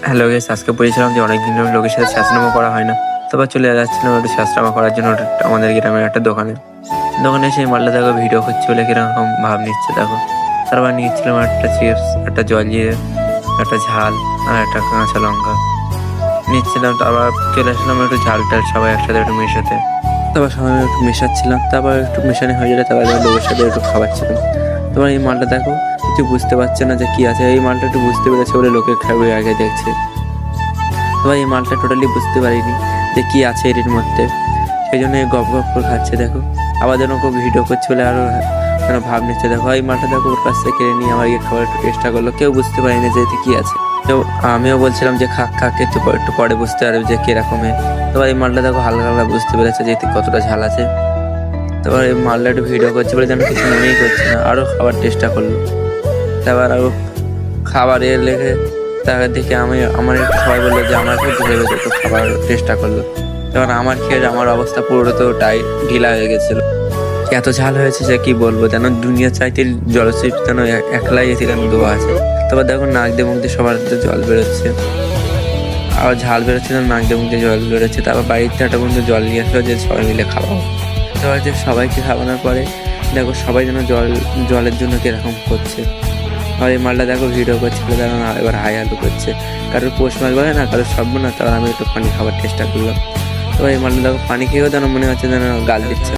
Hello guys, আজকে বলেছিলাম যে অনেকদিন ধরে লোকের সাথে ছ্যাঁচড়ামো করা হয় না। তারপর চলে যাচ্ছিলাম একটু ছ্যাঁচড়ামো করার জন্য আমাদের গ্রামের একটা দোকানে সেই মালটা দেখো ভিডিও করছে বলে কিরকম ভাব নিচ্ছে দেখো। তারপর নিয়েছিলাম একটা চিপস, একটা জলজিরে, একটা ঝাল আর একটা কাঁচা লঙ্কা নিচ্ছিলাম। তারপর চলে আসলাম একটু ঝাল টাল সবাই একসাথে একটু মেশাতে। তারপর সবাই একটু মেশাচ্ছিলাম, তারপর একটু মেশানো হয়ে গেলে তারপর লোকের সাথে একটু খাওয়াচ্ছিলাম। তোমার এই মালটা দেখো কিছু বুঝতে পারছে না যে কি আছে, এই মালটা একটু বুঝতে পেরেছে বলে লোকে খাবে আগে দেখছে। তোমার এই মালটা টোটালি বুঝতে পারিনি যে কি আছে এর মধ্যে, সেই জন্য গপ গপ করে খাচ্ছে দেখো। আবার যেন কেউ ভিডিও করছে বলে আরো যেন ভাব নিচ্ছে দেখো। এই মালটা দেখো ওর কাছ থেকে কিনে নিয়ে আমার খাবার একটু চেষ্টা করলো, কেউ বুঝতে পারিনি যে এতে কি আছে। তো আমিও বলছিলাম যে খাক একটু পরে বুঝতে পারবে যে কিরকমের। তারপর এই মালটা দেখো হালকা হালকা বুঝতে পেরেছে যে এতে কতটা ঝাল আছে। তারপর এই মালটা একটু ভিডিও করছে বলে যেন কিছু মনেই করছে না, আরো খাবার চেষ্টা করলো। তারপর আরো খাবার লেগে তাকে দেখে আমার একটু সবাই বললো যে আমাকেও ধরে বেঁধে তো খাবার চেষ্টা করলো। তখন আমার খেয়ে আমার অবস্থা পুরো তো ঢিলা হয়ে গেছিল। এত ঝাল হয়েছে যে কি বলবো, যেন দুনিয়া চাইতে জলচিপস যেন একলাই এখানে দেওয়া আছে। তারপর দেখো নাক দিয়ে মুখ দিয়ে সবার জল বেরোচ্ছে, আর ঝাল বেরোচ্ছে না, নাক দিয়ে মুখ দিয়ে জল বেরোচ্ছে। তারপর বাড়িতে একটা বন্ধু জল নিয়ে আসলো যে সবাই মিলে খাওয়াবো। তারপর যে সবাইকে খাওয়ানোর পরে দেখো সবাই যেন জলের জন্য কিরকম করছে। আর এই মালটা দেখো ভিডিও করছিল, দেখো না এবার হাই হালু করছে, কারোর পোষ মাছ বলে না, কারোর সব না। তারপর আমি একটু পানি খাবার চেষ্টা করলাম। তো এই মালটা দেখো পানি খেয়েও যেন মনে হচ্ছে যেন গাল দিচ্ছে।